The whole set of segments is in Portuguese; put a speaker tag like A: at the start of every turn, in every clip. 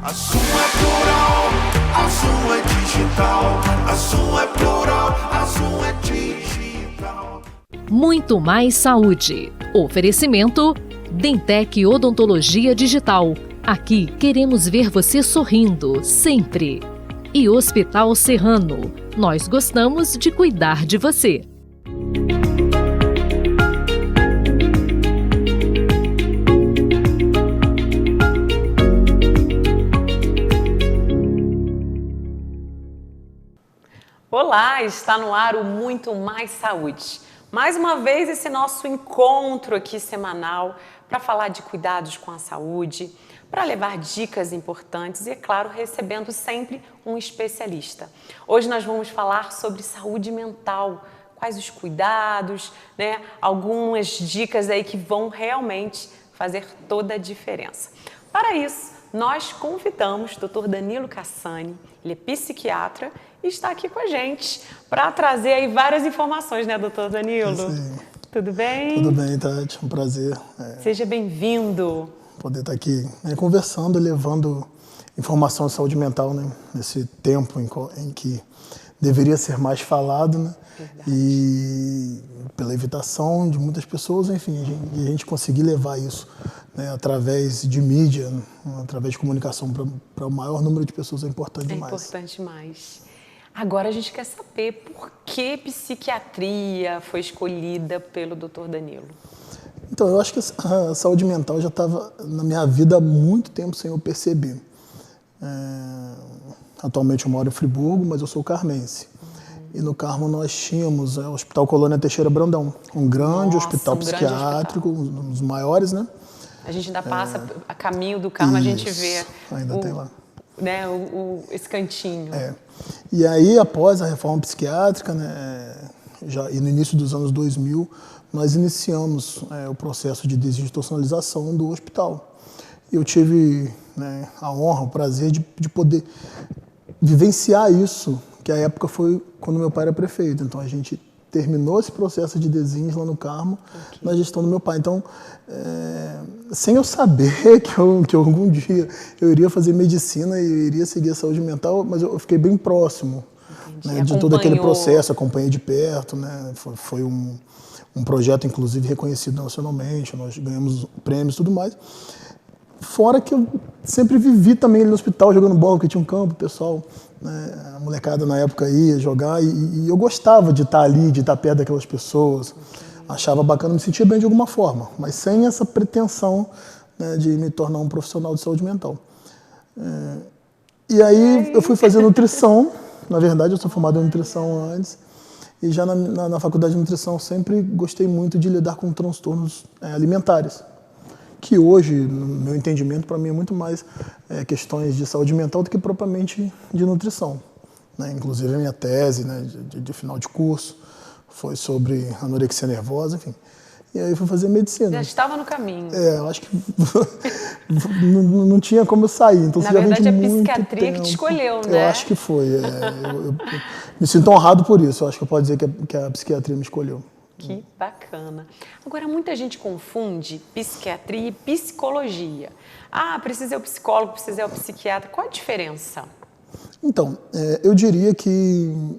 A: A Zoom é plural, a Zoom é digital. A Zoom é plural, a Zoom é digital.
B: Muito mais saúde. Oferecimento Dentec Odontologia Digital. Aqui queremos ver você sorrindo, sempre. E Hospital Serrano. Nós gostamos de cuidar de você.
C: Olá, está no ar o Muito Mais Saúde. Mais uma vez esse nosso encontro aqui semanal para falar de cuidados com a saúde, para levar dicas importantes e, é claro, recebendo sempre um especialista. Hoje nós vamos falar sobre saúde mental, quais os cuidados, né? Algumas dicas aí que vão realmente fazer toda a diferença. Para isso, nós convidamos o Dr. Danilo Cassani, ele é psiquiatra e está aqui com a gente para trazer aí várias informações, né, doutor Danilo?
D: Sim.
C: Tudo bem?
D: Tudo bem, Tati. Um prazer.
C: Seja bem-vindo.
D: Poder estar aqui conversando, levando informação de saúde mental, né? Nesse tempo em que deveria ser mais falado, né? E pela evitação de muitas pessoas, enfim, a gente conseguir levar isso, né, através de mídia, né, através de comunicação para o maior número de pessoas é importante demais.
C: É importante demais. Agora a gente quer saber por que psiquiatria foi escolhida pelo Dr. Danilo.
D: Então, eu acho que a saúde mental já estava na minha vida há muito tempo sem eu perceber. Atualmente eu moro em Friburgo, mas eu sou carmense. E no Carmo nós tínhamos o Hospital Colônia Teixeira Brandão, um grande hospital psiquiátrico, um dos maiores, né?
C: A gente ainda passa a caminho do Carmo, a gente vê
D: ainda tem lá.
C: Né, esse cantinho.
D: E aí, após a reforma psiquiátrica, né, e no início dos anos 2000, nós iniciamos o processo de desinstitucionalização do hospital. Eu tive, né, a honra, o prazer de poder vivenciar isso, que a época foi quando meu pai era prefeito. Então, a gente terminou esse processo de desenhos lá no Carmo, na gestão do meu pai. Então, sem eu saber que algum dia eu iria fazer medicina e eu iria seguir a saúde mental, mas eu fiquei bem próximo, né, de todo aquele processo, acompanhei de perto, né? Foi um projeto, inclusive, reconhecido nacionalmente, nós ganhamos prêmios e tudo mais. Fora que eu sempre vivi também ali no hospital, jogando bola, porque tinha um campo, o pessoal, né, a molecada na época ia jogar, e eu gostava de estar ali, de estar perto daquelas pessoas, achava bacana, me sentia bem de alguma forma, mas sem essa pretensão, né, de me tornar um profissional de saúde mental. E aí eu fui fazer nutrição, na verdade eu sou formado em nutrição antes, e já na faculdade de nutrição sempre gostei muito de lidar com transtornos alimentares, que hoje, no meu entendimento, para mim é muito mais questões de saúde mental do que propriamente de nutrição, né? Inclusive a minha tese, né, de final de curso foi sobre anorexia nervosa, enfim. E aí eu fui fazer medicina.
C: Já estava no caminho.
D: Eu acho que não tinha como eu sair. Então,
C: na verdade, é a psiquiatria que te escolheu, né?
D: Eu acho que foi. Eu me sinto honrado por isso. Eu acho que eu posso dizer que a psiquiatria me escolheu.
C: Que bacana. Agora, muita gente confunde psiquiatria e psicologia. Ah, precisa ir ao psicólogo, precisa ir ao psiquiatra. Qual a diferença?
D: Então, eu diria que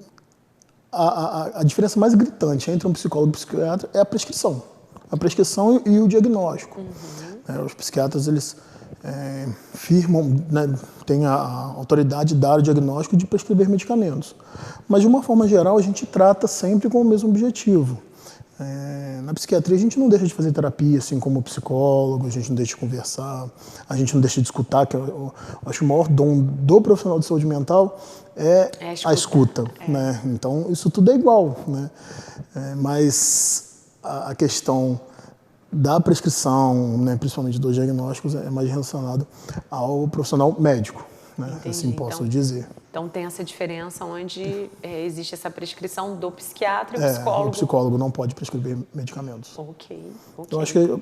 D: a diferença mais gritante entre um psicólogo e um psiquiatra é a prescrição. A prescrição e o diagnóstico. Os psiquiatras, eles firmam, né, têm a autoridade de dar o diagnóstico e de prescrever medicamentos. Mas, de uma forma geral, a gente trata sempre com o mesmo objetivo. Na psiquiatria, a gente não deixa de fazer terapia, assim como psicólogo, a gente não deixa de conversar, a gente não deixa de escutar, que eu acho que o maior dom do profissional de saúde mental é a escuta. Né? Então, isso tudo é igual, né? Mas a questão da prescrição, né, principalmente dos diagnósticos, é mais relacionado ao profissional médico, né? Assim posso dizer.
C: Então tem essa diferença onde existe essa prescrição do psiquiatra e o psicólogo.
D: O psicólogo não pode prescrever medicamentos.
C: Ok.
D: Eu acho que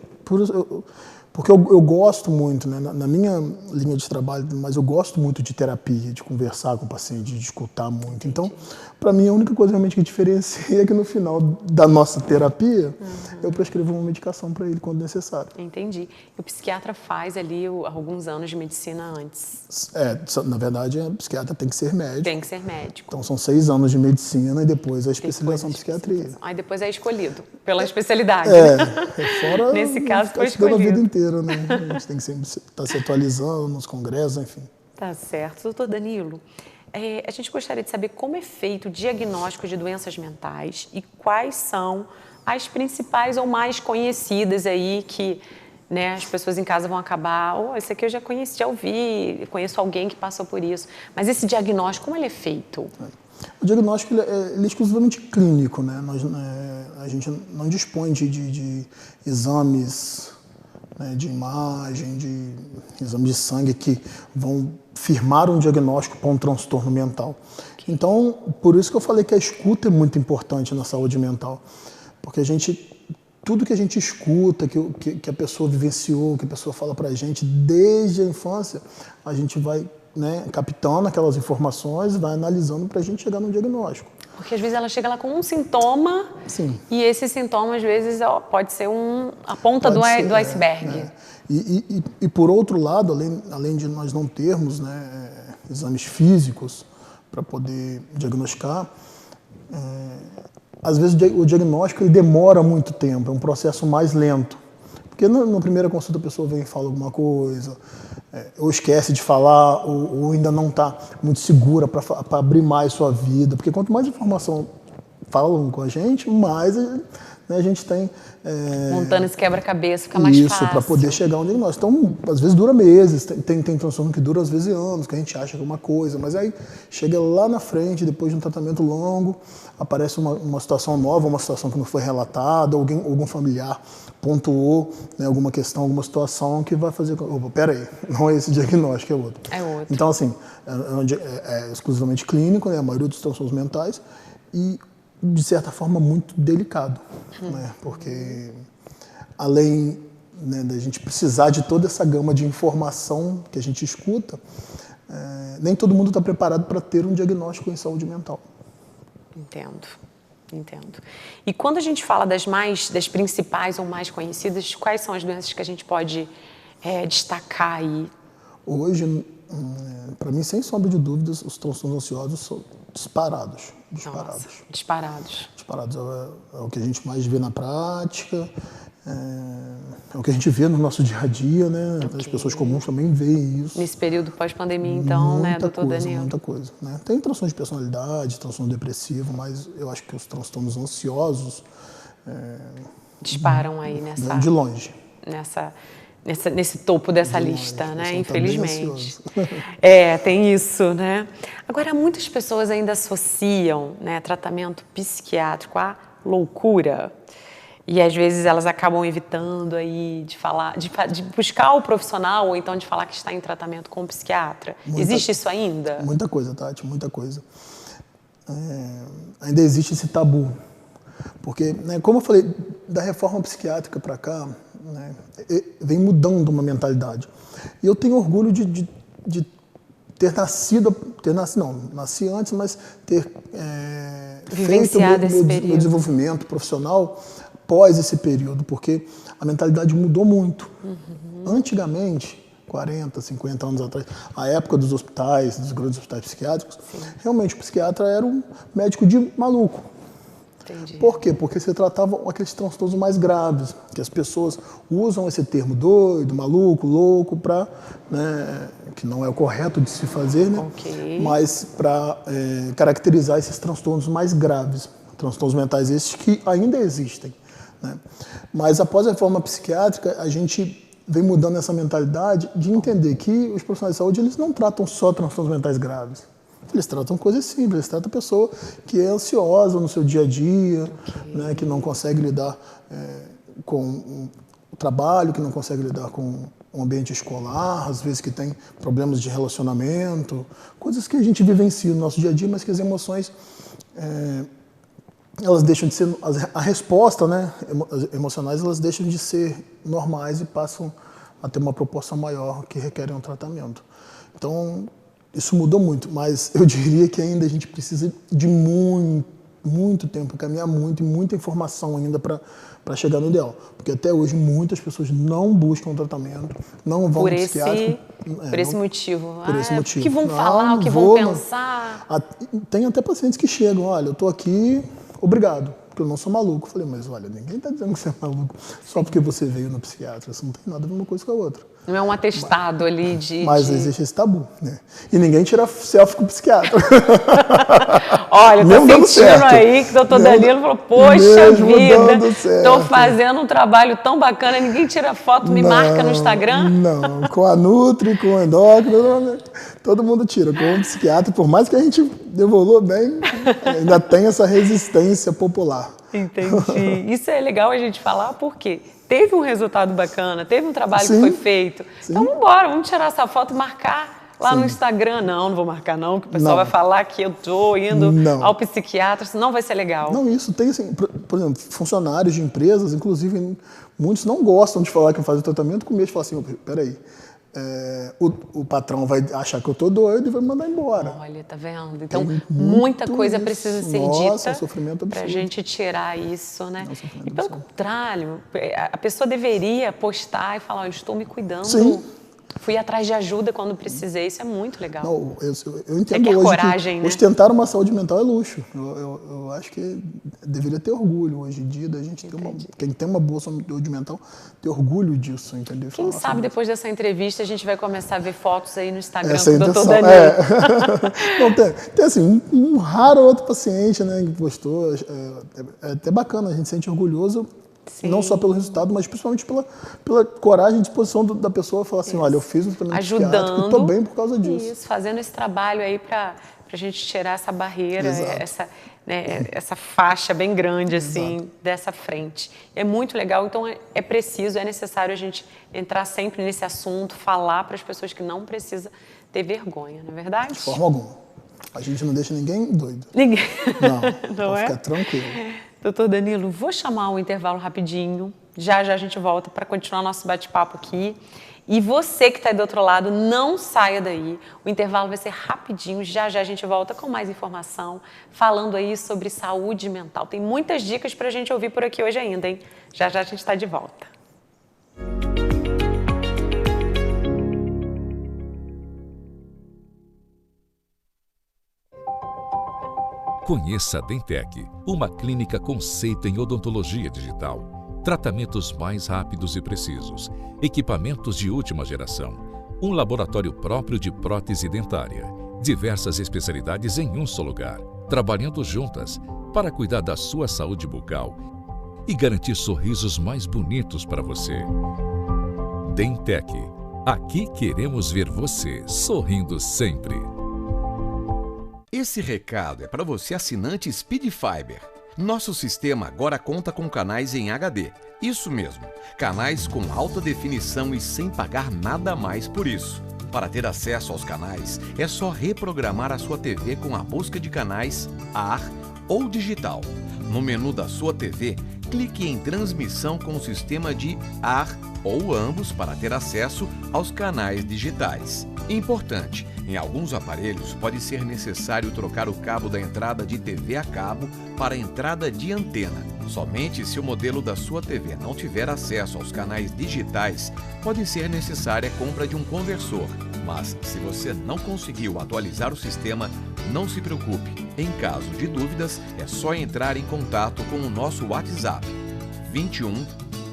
D: Porque eu gosto muito, né, na minha linha de trabalho, mas eu gosto muito de terapia, de conversar com o paciente, de escutar muito. Então, para mim, a única coisa realmente que diferencia é que no final da nossa terapia, eu prescrevo uma medicação para ele quando necessário.
C: Entendi. E o psiquiatra faz ali alguns anos de medicina antes.
D: Na verdade, a psiquiatra tem que ser médico.
C: Tem que ser médico.
D: Então, são 6 anos de medicina e depois a especialização em psiquiatria.
C: Aí depois é escolhido pela especialidade.
D: Fora
C: nesse caso foi
D: estudando a vida
C: escolhido.
D: inteira, né? A gente tem que sempre estar se atualizando nos congressos, enfim.
C: Tá certo. Doutor Danilo, a gente gostaria de saber como é feito o diagnóstico de doenças mentais e quais são as principais ou mais conhecidas aí que, né, as pessoas em casa vão acabar, esse aqui eu já conheci, já ouvi, conheço alguém que passou por isso. Mas esse diagnóstico, como ele é feito?
D: O diagnóstico ele é exclusivamente clínico, né? A gente não dispõe de exames, né, de imagem, de exame de sangue que vão firmar um diagnóstico para um transtorno mental. Então, por isso que eu falei que a escuta é muito importante na saúde mental, porque tudo que a gente escuta, que a pessoa vivenciou, que a pessoa fala para a gente desde a infância, a gente vai, né, captando aquelas informações, vai analisando para a gente chegar no diagnóstico.
C: Porque às vezes ela chega lá com um sintoma. Sim. E esse sintoma às vezes pode ser a ponta do iceberg.
D: E por outro lado, além de nós não termos, né, exames físicos para poder diagnosticar, às vezes o diagnóstico ele demora muito tempo, é um processo mais lento. Porque na primeira consulta a pessoa vem e fala alguma coisa, ou esquece de falar, ou ainda não está muito segura para abrir mais sua vida. Porque quanto mais informação falam com a gente, mais, né, a gente tem...
C: montando esse quebra-cabeça, fica mais fácil.
D: Isso, para poder chegar onde nós. Então, às vezes dura meses, tem transtorno que dura às vezes anos, que a gente acha que é uma coisa, mas aí chega lá na frente, depois de um tratamento longo, aparece uma situação nova, uma situação que não foi relatada, algum familiar pontuou, né, alguma questão, alguma situação que vai fazer... Opa, peraí, não é esse diagnóstico, é outro.
C: É outro.
D: Então, assim, é exclusivamente clínico, né, a maioria dos transtornos mentais, e, de certa forma, muito delicado, né, porque além, né, da gente precisar de toda essa gama de informação que a gente escuta, nem todo mundo está preparado para ter um diagnóstico em saúde mental.
C: Entendo. E quando a gente fala das principais ou mais conhecidas, quais são as doenças que a gente pode destacar aí?
D: Hoje, para mim, sem sombra de dúvidas, os transtornos ansiosos são disparados.
C: Nossa, disparados.
D: É o que a gente mais vê na prática, é o que a gente vê no nosso dia a dia, né? As pessoas comuns também veem isso.
C: Nesse período pós-pandemia, então, né, doutor Danilo?
D: Muita coisa, né? Tem transtorno de personalidade, transtorno depressivo, mas eu acho que os transtornos ansiosos...
C: disparam aí nessa...
D: De longe.
C: Nesse topo dessa lista, né? Infelizmente.
D: Tá
C: Tem isso, né? Agora, muitas pessoas ainda associam, né, tratamento psiquiátrico à loucura. E às vezes elas acabam evitando aí de falar, de buscar o profissional ou então de falar que está em tratamento com o psiquiatra. Existe isso ainda?
D: Muita coisa, Tati, muita coisa. Ainda existe esse tabu. Porque, né, como eu falei, da reforma psiquiátrica para cá, né, vem mudando uma mentalidade. E eu tenho orgulho de nasci antes, mas ter feito meu desenvolvimento profissional pós esse período, porque a mentalidade mudou muito. Antigamente, 40, 50 anos atrás, a época dos hospitais, dos grandes hospitais psiquiátricos, realmente o psiquiatra era um médico de maluco.
C: Entendi.
D: Por quê? Porque você tratava aqueles transtornos mais graves, que as pessoas usam esse termo doido, maluco, louco, para, né, que não é o correto de se fazer, né?
C: Okay.
D: Mas para caracterizar esses transtornos mais graves, transtornos mentais esses que ainda existem, né? Mas após a reforma psiquiátrica, a gente vem mudando essa mentalidade de entender que os profissionais de saúde eles não tratam só transtornos mentais graves. Eles tratam coisas simples, eles tratam a pessoa que é ansiosa no seu dia a dia, né, que não consegue lidar com o trabalho, que não consegue lidar com o ambiente escolar, às vezes que tem problemas de relacionamento, coisas que a gente vivencia no nosso dia a dia, mas que as emoções, elas deixam de ser, a resposta, né, emocionais, elas deixam de ser normais e passam a ter uma proporção maior que requerem um tratamento. Então, isso mudou muito, mas eu diria que ainda a gente precisa de muito tempo, caminhar muito e muita informação ainda para chegar no ideal. Porque até hoje muitas pessoas não buscam tratamento, não vão ao psiquiatra.
C: Por esse motivo.
D: Por esse motivo.
C: O que vão falar, o que vão pensar.
D: Tem até pacientes que chegam, olha, eu estou aqui, obrigado, porque eu não sou maluco. Eu falei, mas olha, ninguém está dizendo que você é maluco só porque você veio no psiquiatra. Isso não tem nada a ver uma coisa com a outra.
C: Não é um atestado ali de...
D: Mas existe esse tabu, né? E ninguém tira selfie com o psiquiatra.
C: Olha,
D: Mesmo
C: tá
D: dando
C: sentindo
D: certo.
C: aí que o doutor Danilo falou, poxa
D: Mesmo
C: vida,
D: dando certo.
C: tô fazendo um trabalho tão bacana, ninguém tira foto, me marca no Instagram?
D: Não, com a Nutri, com o endócrino, todo mundo tira. Com o psiquiatra, por mais que a gente evolua bem, ainda tem essa resistência popular.
C: Entendi. Isso é legal a gente falar porque teve um resultado bacana, teve um trabalho que foi feito.
D: Sim.
C: Então, vamos tirar essa foto e marcar lá no Instagram. Não vou marcar não, que o pessoal vai falar que eu tô indo ao psiquiatra, senão vai ser legal.
D: Não, isso tem assim, por exemplo, funcionários de empresas, inclusive, muitos não gostam de falar que fazem tratamento com medo de falar assim, peraí, o patrão vai achar que eu tô doido e vai me mandar embora.
C: Olha, tá vendo? Então, muita coisa precisa ser dita para a gente tirar isso, né? E pelo contrário, a pessoa deveria postar e falar, olha, estou me cuidando.
D: Sim.
C: Fui atrás de ajuda quando precisei, isso é muito legal.
D: Não, eu entendo hoje
C: coragem,
D: que
C: né?
D: ostentar uma saúde mental é luxo. Eu acho que deveria ter orgulho hoje em dia da gente ter quem tem uma boa saúde mental, ter orgulho disso, entendeu?
C: Quem sabe depois dessa entrevista a gente vai começar a ver fotos aí no Instagram
D: essa
C: com o
D: intenção,
C: Dr. Danilo.
D: Não, tem assim, um raro outro paciente, né, que postou, é até bacana, a gente se sente orgulhoso. Sim. Não só pelo resultado, mas principalmente pela coragem e disposição da pessoa falar assim, olha, eu fiz um tratamento psiquiátrico e estou bem por causa disso.
C: Isso, fazendo esse trabalho aí para a gente tirar essa barreira, essa faixa bem grande assim dessa frente. É muito legal, então é preciso, é necessário a gente entrar sempre nesse assunto, falar para as pessoas que não precisa ter vergonha, não é verdade?
D: De forma alguma. A gente não deixa ninguém doido.
C: Ninguém.
D: Não fica tranquilo.
C: Doutor Danilo, vou chamar um intervalo rapidinho. Já a gente volta para continuar nosso bate-papo aqui. E você que está aí do outro lado, não saia daí. O intervalo vai ser rapidinho. Já a gente volta com mais informação, falando aí sobre saúde mental. Tem muitas dicas para a gente ouvir por aqui hoje ainda, hein? Já a gente está de volta.
E: Conheça a Dentec, uma clínica conceito em odontologia digital. Tratamentos mais rápidos e precisos, equipamentos de última geração, um laboratório próprio de prótese dentária, diversas especialidades em um só lugar, trabalhando juntas para cuidar da sua saúde bucal e garantir sorrisos mais bonitos para você. Dentec, aqui queremos ver você sorrindo sempre.
F: Esse recado é para você assinante Speed Fiber. Nosso sistema agora conta com canais em HD. Isso mesmo, canais com alta definição e sem pagar nada a mais por isso. Para ter acesso aos canais, é só reprogramar a sua TV com a busca de canais AR ou digital. No menu da sua TV, clique em transmissão com o sistema de AR ou ambos para ter acesso aos canais digitais. Importante, em alguns aparelhos pode ser necessário trocar o cabo da entrada de TV a cabo para a entrada de antena. Somente se o modelo da sua TV não tiver acesso aos canais digitais, pode ser necessária a compra de um conversor. Mas se você não conseguiu atualizar o sistema, não se preocupe. Em caso de dúvidas, é só entrar em contato com o nosso WhatsApp 21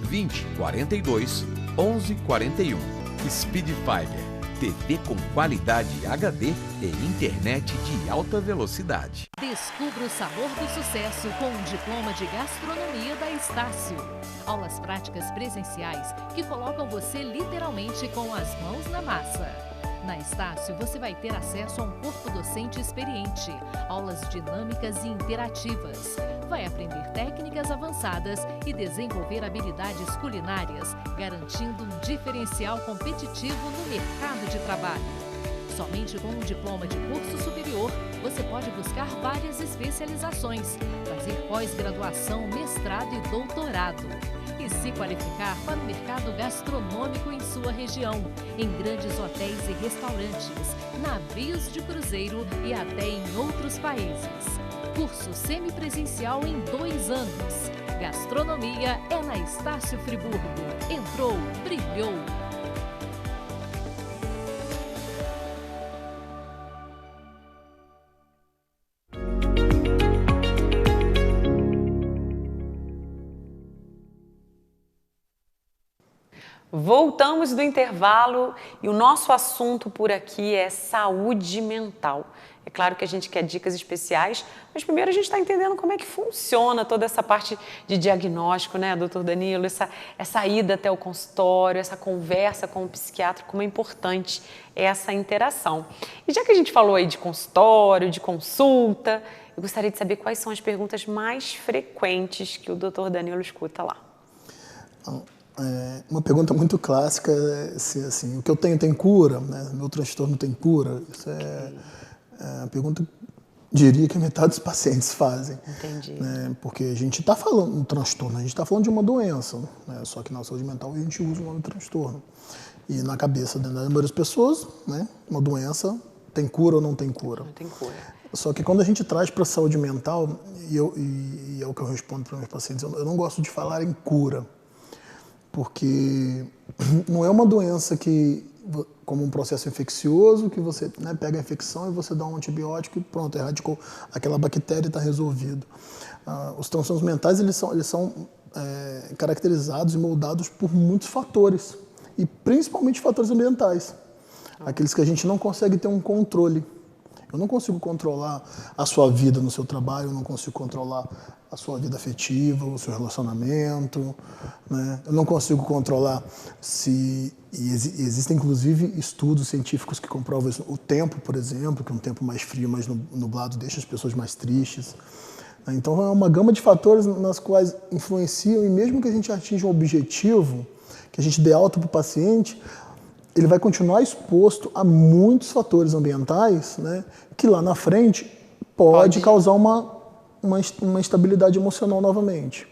F: 20 42 11 41. Speed Fiber, TV com qualidade HD e internet de alta velocidade.
B: Descubra o sabor do sucesso com um diploma de gastronomia da Estácio. Aulas práticas presenciais que colocam você literalmente com as mãos na massa. Na Estácio, você vai ter acesso a um corpo docente experiente, aulas dinâmicas e interativas. Vai aprender técnicas avançadas e desenvolver habilidades culinárias, garantindo um diferencial competitivo no mercado de trabalho. Somente com um diploma de curso superior, você pode buscar várias especializações, fazer pós-graduação, mestrado e doutorado. e se qualificar para o mercado gastronômico em sua região, em grandes hotéis e restaurantes, navios de cruzeiro e até em outros países. Curso semipresencial em 2 anos. Gastronomia é na Estácio Friburgo. Entrou, brilhou.
C: Voltamos do intervalo e o nosso assunto por aqui é saúde mental. É claro que a gente quer dicas especiais, mas primeiro a gente está entendendo como é que funciona toda essa parte de diagnóstico, né, doutor Danilo? Essa ida até o consultório, essa conversa com o psiquiatra, como é importante essa interação. E já que a gente falou aí de consultório, de consulta, eu gostaria de saber quais são as perguntas mais frequentes que o doutor Danilo escuta lá.
D: Uma pergunta muito clássica é se assim, o que eu tenho tem cura, né? Meu transtorno tem cura. Isso é a pergunta, diria que metade dos pacientes fazem. Entendi. Né? Porque a gente está falando de um transtorno, a gente está falando de uma doença, né? Só que na saúde mental a gente usa o nome transtorno. E na cabeça da maioria das pessoas, né, uma doença tem cura ou não tem cura. Não tem cura. Só que quando a gente traz para a saúde mental, e é o que eu respondo para os meus pacientes, eu não gosto de falar em cura. Porque não é uma doença que, como um processo infeccioso, que você, né, pega a infecção e você dá um antibiótico e pronto, erradicou aquela bactéria e está resolvido. Os transtornos mentais eles são caracterizados e moldados por muitos fatores, e principalmente fatores ambientais, aqueles que a gente não consegue ter um controle. Eu não consigo controlar a sua vida no seu trabalho, eu não consigo controlar a sua vida afetiva, o seu relacionamento, né? Eu não consigo controlar se... existem, inclusive, estudos científicos que comprovam isso. O tempo, por exemplo, que um tempo mais frio, mais nublado, deixa as pessoas mais tristes. Então, é uma gama de fatores nas quais influenciam, e mesmo que a gente atinja um objetivo, que a gente dê alta para o paciente, ele vai continuar exposto a muitos fatores ambientais, né, que lá na frente pode causar uma instabilidade emocional novamente.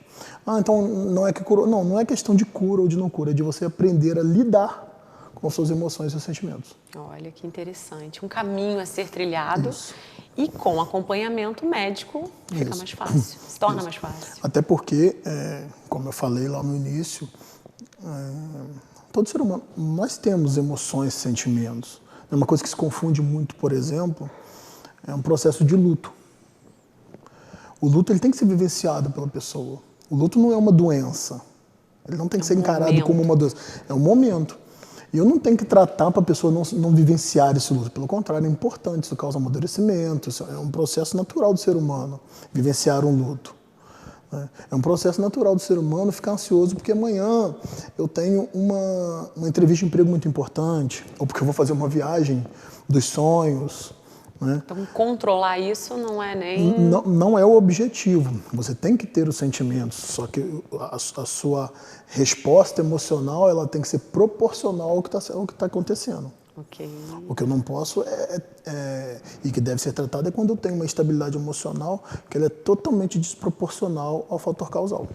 D: Então não é que curou. Não é questão de cura ou de não cura, é de você aprender a lidar com suas emoções e seus sentimentos.
C: Olha que interessante. Um caminho a ser trilhado. Isso. E com acompanhamento médico fica mais fácil, se torna mais fácil.
D: Até porque, como eu falei lá no início, todo ser humano, nós temos emoções e sentimentos. Uma coisa que se confunde muito, por exemplo, é um processo de luto. O luto ele tem que ser vivenciado pela pessoa. O luto não é uma doença. Ele não tem que ser encarado como uma doença. É um momento. E eu não tenho que tratar para a pessoa não vivenciar esse luto. Pelo contrário, é importante. Isso causa amadurecimento. Isso é um processo natural do ser humano, vivenciar um luto. É um processo natural do ser humano ficar ansioso porque amanhã eu tenho uma entrevista de emprego muito importante, ou porque eu vou fazer uma viagem dos sonhos. Né?
C: Então, controlar isso não é nem...
D: Não é o objetivo. Você tem que ter os sentimentos, só que a sua resposta emocional ela tem que ser proporcional ao que está acontecendo.
C: Okay.
D: O que eu não posso e que deve ser tratado é quando eu tenho uma instabilidade emocional que ela é totalmente desproporcional ao fator causal.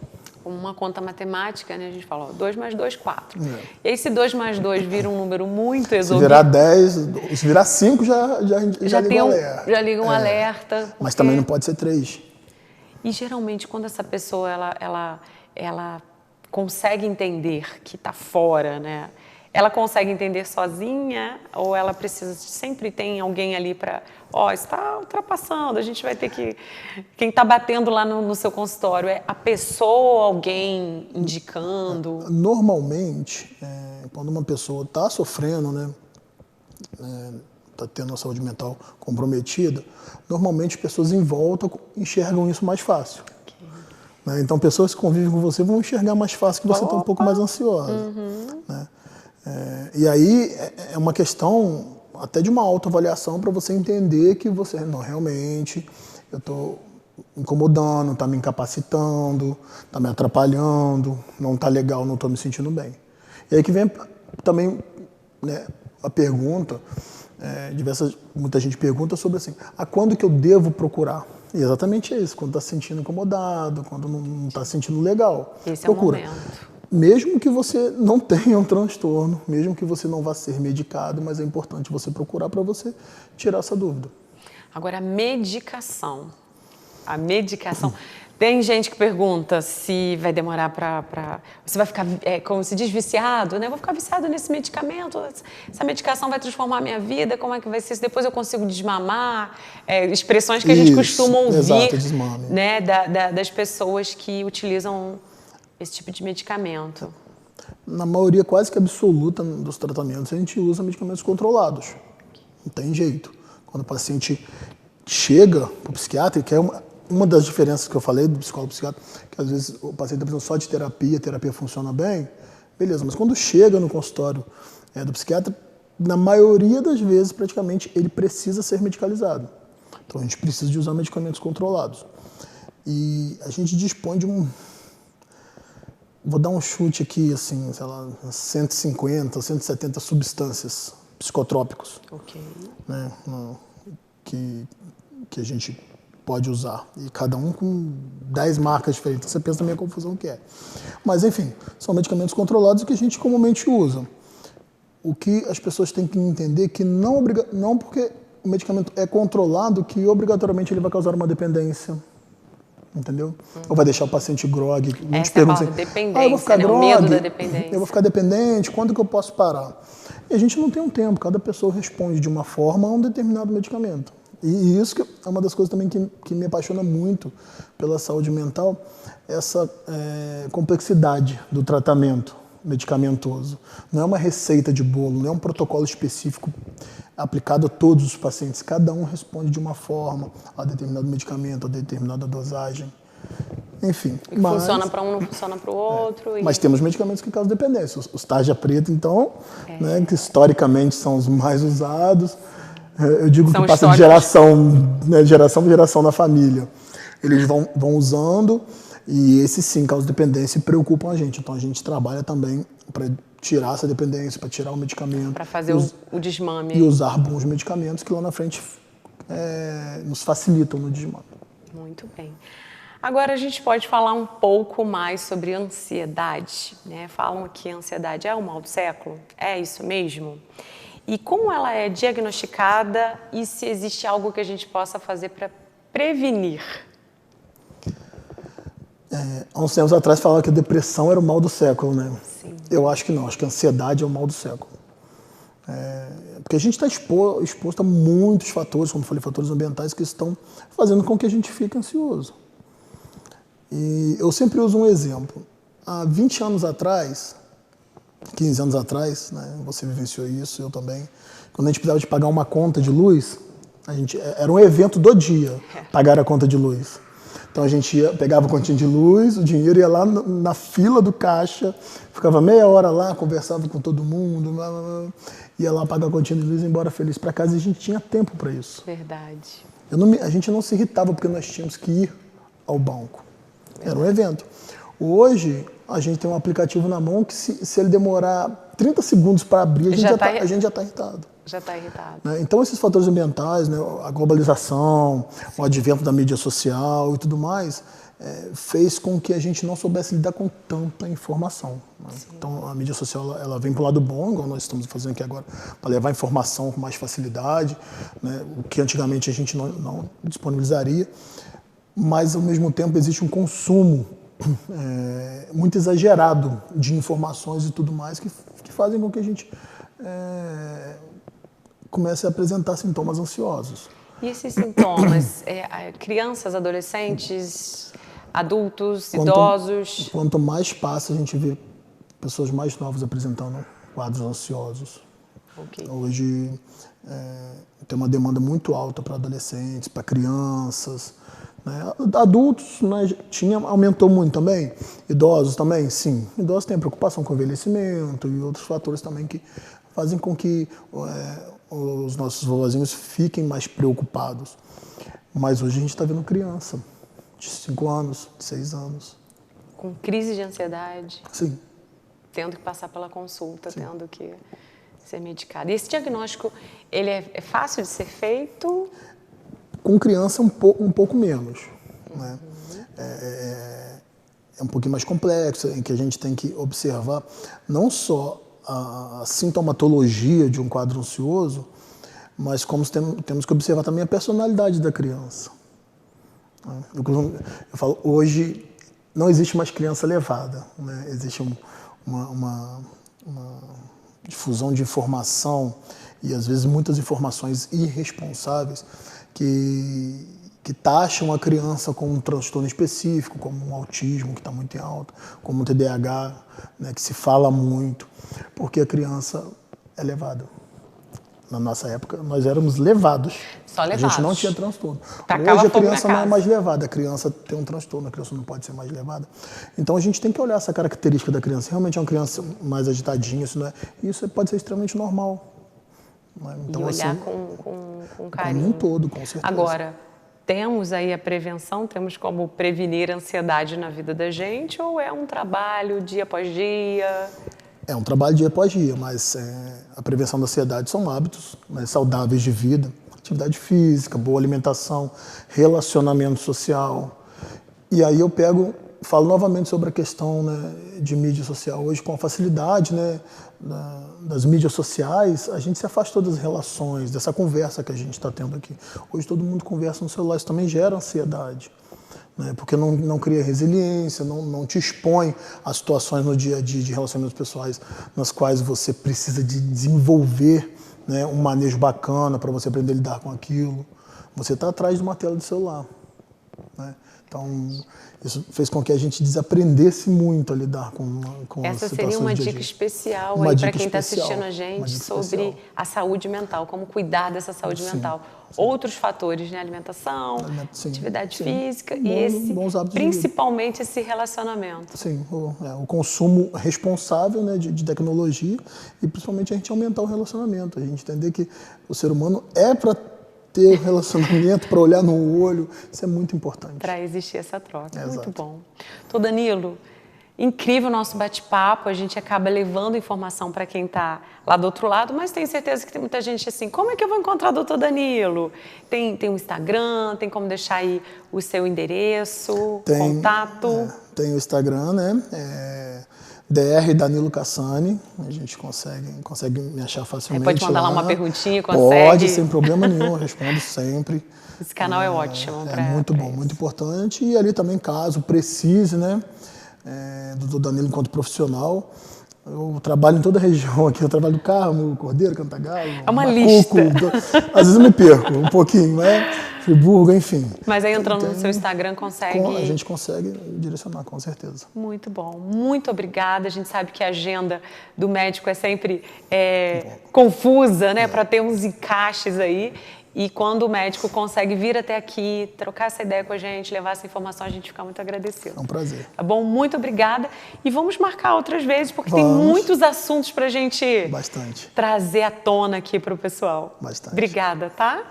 C: Como uma conta matemática, né? A gente fala, 2 mais 2, 4. E aí, se 2 mais 2 vira um número muito exorbitante...
D: Se virar 10, se virar 5, já liga um alerta.
C: Já liga um alerta. Porque...
D: Mas também não pode ser 3.
C: E, geralmente, quando essa pessoa ela consegue entender que está fora, né? Ela consegue entender sozinha ou ela precisa sempre ter alguém ali para, está ultrapassando, a gente vai ter que... Quem está batendo lá no seu consultório é a pessoa ou alguém indicando?
D: Normalmente, quando uma pessoa está sofrendo, né, está tendo a saúde mental comprometida, normalmente pessoas em volta enxergam isso mais fácil. Né? Então, pessoas que convivem com você vão enxergar mais fácil que você está um pouco mais ansiosa. Né? E aí é uma questão até de uma autoavaliação para você entender que você, não, realmente, eu estou incomodando, está me incapacitando, está me atrapalhando, não está legal, não estou me sentindo bem. E aí que vem também, né, a pergunta, muita gente pergunta sobre assim, quando que eu devo procurar Exatamente isso, quando está se sentindo incomodado, quando não está se sentindo legal.
C: Esse
D: procura.
C: é o momento.
D: Mesmo que você não tenha um transtorno, mesmo que você não vá ser medicado, mas é importante você procurar para você tirar essa dúvida.
C: Agora, a medicação. A medicação. Tem gente que pergunta se vai demorar para... Você vai ficar, como se diz, viciado, né? Vou ficar viciado nesse medicamento, essa medicação vai transformar a minha vida, como é que vai ser? Se depois eu consigo desmamar? Expressões que a gente costuma ouvir,
D: exato, desmame.
C: né, das pessoas que utilizam esse tipo de medicamento.
D: Na maioria quase que absoluta dos tratamentos, a gente usa medicamentos controlados. Não tem jeito. Quando o paciente chega para o psiquiatra, que é uma das diferenças que eu falei do psicólogo psiquiatra, que às vezes o paciente está precisando só de terapia, a terapia funciona bem, beleza, mas quando chega no consultório do psiquiatra, na maioria das vezes, praticamente, ele precisa ser medicalizado. Então a gente precisa de usar medicamentos controlados. E a gente dispõe de vou dar um chute aqui, assim, sei lá, 150, 170 substâncias psicotrópicos, né, que a gente pode usar. E cada um com 10 marcas diferentes. Você pensa também a confusão que é. Mas, enfim, são medicamentos controlados que a gente comumente usa. O que as pessoas têm que entender é que não porque o medicamento é controlado que obrigatoriamente ele vai causar uma dependência. Entendeu? Ou vai deixar o paciente grogue.
C: Essa é a palavra, dependência,
D: eu vou ficar
C: o medo da dependência.
D: Eu vou ficar dependente, quando que eu posso parar? E a gente não tem um tempo, cada pessoa responde de uma forma a um determinado medicamento. E isso que é uma das coisas também que me apaixona muito pela saúde mental, essa complexidade do tratamento medicamentoso. Não é uma receita de bolo, não é um protocolo específico aplicado a todos os pacientes. Cada um responde de uma forma a determinado medicamento, a determinada dosagem. Enfim.
C: Funciona para um, não funciona para o outro.
D: Mas temos medicamentos que causam dependência. Os tarja preta, então, né, que historicamente são os mais usados. Eu digo que passa de geração, né, geração em geração na família. Eles vão usando e esses sim causam dependência e preocupam a gente. Então a gente trabalha também para tirar essa dependência, para tirar o medicamento.
C: Para fazer o desmame.
D: E usar bons medicamentos que lá na frente nos facilitam no desmame.
C: Muito bem. Agora a gente pode falar um pouco mais sobre ansiedade, né? Falam que a ansiedade é o mal do século, é isso mesmo? E como ela é diagnosticada e se existe algo que a gente possa fazer para prevenir?
D: Há uns tempos atrás falava que a depressão era o mal do século, né?
C: Sim.
D: Eu acho que não, acho que a ansiedade é o mal do século. Porque a gente está exposto a muitos fatores, como eu falei, fatores ambientais que estão fazendo com que a gente fique ansioso. E eu sempre uso um exemplo. Há 20 anos atrás, 15 anos atrás, né, você vivenciou isso, eu também, quando a gente precisava de pagar uma conta de luz, era um evento do dia, pagar a conta de luz. Então a gente pegava a continha de luz, o dinheiro ia lá na fila do caixa, ficava meia hora lá, conversava com todo mundo, ia lá pagar a continha de luz e ia embora feliz para casa, e a gente tinha tempo para isso.
C: Verdade.
D: A gente não se irritava porque nós tínhamos que ir ao banco. Era um evento. Hoje, a gente tem um aplicativo na mão que se ele demorar 30 segundos para abrir, a gente já está irritado.
C: Já está irritado.
D: Né? Então, esses fatores ambientais, né, a globalização, o advento da mídia social e tudo mais, fez com que a gente não soubesse lidar com tanta informação. Né? Então, a mídia social ela vem para o lado bom, igual nós estamos fazendo aqui agora, para levar informação com mais facilidade, né, o que antigamente a gente não disponibilizaria. Mas, ao mesmo tempo, existe um consumo muito exagerado de informações e tudo mais que fazem com que a gente comece a apresentar sintomas ansiosos.
C: E esses sintomas, crianças, adolescentes, adultos, idosos?
D: Quanto mais passa, a gente vê pessoas mais novas apresentando quadros ansiosos.
C: Okay.
D: Hoje tem uma demanda muito alta para adolescentes, para crianças. Né? Adultos, né, aumentou muito também. Idosos também, sim. Idosos têm preocupação com o envelhecimento e outros fatores também que fazem com que os nossos vovozinhos fiquem mais preocupados. Mas hoje a gente está vendo criança de 5 anos, de 6 anos.
C: Com crise de ansiedade.
D: Sim.
C: Tendo que passar pela consulta,
D: Sim.
C: tendo que ser medicado. E esse diagnóstico, ele é fácil de ser feito?
D: Com criança um pouco menos, né? É um pouquinho mais complexo, em que a gente tem que observar não só a sintomatologia de um quadro ansioso, mas como temos que observar também a personalidade da criança. Eu falo, hoje não existe mais criança levada, né? Existe uma difusão de informação e às vezes muitas informações irresponsáveis que taxam a criança com um transtorno específico, como um autismo que está muito em alta, como um TDAH, né, que se fala muito, porque a criança é levada. Na nossa época, nós éramos levados.
C: Só levados.
D: A gente não tinha transtorno.
C: Tacava
D: Hoje a
C: fogo
D: criança
C: na
D: não é
C: casa.
D: mais levada, a criança tem um transtorno, a criança não pode ser mais levada. Então a gente tem que olhar essa característica da criança. Realmente é uma criança mais agitadinha, isso pode ser extremamente normal. Então,
C: e olhar
D: assim,
C: com carinho.
D: como um todo, com certeza.
C: Agora, temos aí a prevenção, temos como prevenir a ansiedade na vida da gente, ou é um trabalho dia após dia?
D: É um trabalho dia após dia, mas a prevenção da ansiedade são hábitos, né, saudáveis de vida, atividade física, boa alimentação, relacionamento social. E aí eu falo novamente sobre a questão, né, de mídia social. Hoje, com a facilidade, né, das mídias sociais, a gente se afastou das relações, dessa conversa que a gente está tendo aqui. Hoje todo mundo conversa no celular, isso também gera ansiedade, né, porque não cria resiliência, não te expõe a situações no dia a dia de relacionamentos pessoais nas quais você precisa de desenvolver, né, um manejo bacana para você aprender a lidar com aquilo. Você está atrás de uma tela de celular, né? Então, isso fez com que a gente desaprendesse muito a lidar com
C: Essa
D: as situações
C: seria uma
D: do dia a
C: dica
D: dia.
C: especial
D: Uma
C: aí
D: dica
C: para quem está
D: especial,
C: assistindo a
D: uma
C: gente
D: dica
C: sobre
D: especial.
C: a saúde mental, como cuidar dessa saúde
D: Sim,
C: mental.
D: sim.
C: Outros fatores, né? Alimentação,
D: Sim,
C: atividade
D: sim.
C: física
D: Bons hábitos de vida.
C: principalmente esse relacionamento.
D: Sim, o consumo responsável, né, de tecnologia e principalmente a gente aumentar o relacionamento, a gente entender que o ser humano é para ter relacionamento, para olhar no olho, isso é muito importante.
C: Para existir essa troca.
D: Exato.
C: Muito bom. Tô, Danilo, incrível o nosso bate-papo, a gente acaba levando informação para quem está lá do outro lado, mas tenho certeza que tem muita gente assim, como é que eu vou encontrar o doutor Danilo? Tem um Instagram, tem como deixar aí o seu endereço, contato?
D: Tem o Instagram, né? DR Danilo Cassani, a gente consegue me achar facilmente.
C: Pode mandar lá uma perguntinha, consegue?
D: Pode, sem problema nenhum, eu respondo sempre.
C: Esse canal é ótimo.
D: É muito bom, muito importante. E ali também, caso precise, né, do Danilo enquanto profissional, eu trabalho em toda a região aqui, eu trabalho do Carmo, Cordeiro, Cantagalo,
C: É uma
D: Macuco,
C: lista.
D: Às vezes eu me perco um pouquinho, né? Friburgo, enfim.
C: Mas aí entrando no seu Instagram consegue...
D: A gente consegue direcionar, com certeza.
C: Muito bom, muito obrigada. A gente sabe que a agenda do médico é sempre confusa, né? Para ter uns encaixes aí. E quando o médico consegue vir até aqui, trocar essa ideia com a gente, levar essa informação, a gente fica muito agradecido.
D: É um prazer.
C: Tá bom? Muito obrigada. E vamos marcar outras vezes, porque tem
D: Vamos.
C: muitos assuntos para a gente trazer à tona aqui para o pessoal.
D: Bastante.
C: Obrigada, tá?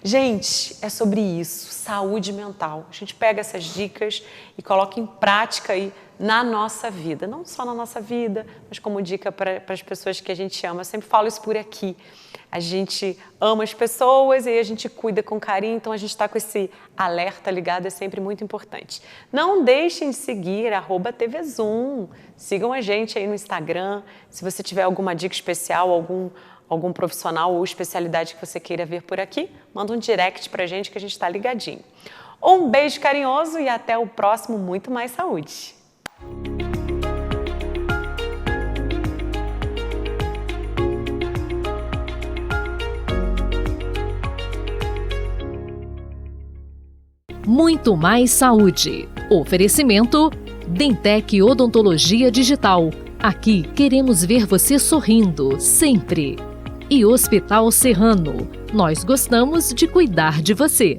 C: Gente, é sobre isso, saúde mental. A gente pega essas dicas e coloca em prática aí na nossa vida. Não só na nossa vida, mas como dica para as pessoas que a gente ama. Eu sempre falo isso por aqui. A gente ama as pessoas e aí a gente cuida com carinho, então a gente está com esse alerta ligado, é sempre muito importante. Não deixem de seguir @TVZoom. Sigam a gente aí no Instagram. Se você tiver alguma dica especial, algum profissional ou especialidade que você queira ver por aqui, manda um direct pra gente que a gente está ligadinho. Um beijo carinhoso e até o próximo Muito Mais Saúde.
B: Muito Mais Saúde. Oferecimento Dentec Odontologia Digital. Aqui queremos ver você sorrindo, sempre. E Hospital Serrano. Nós gostamos de cuidar de você.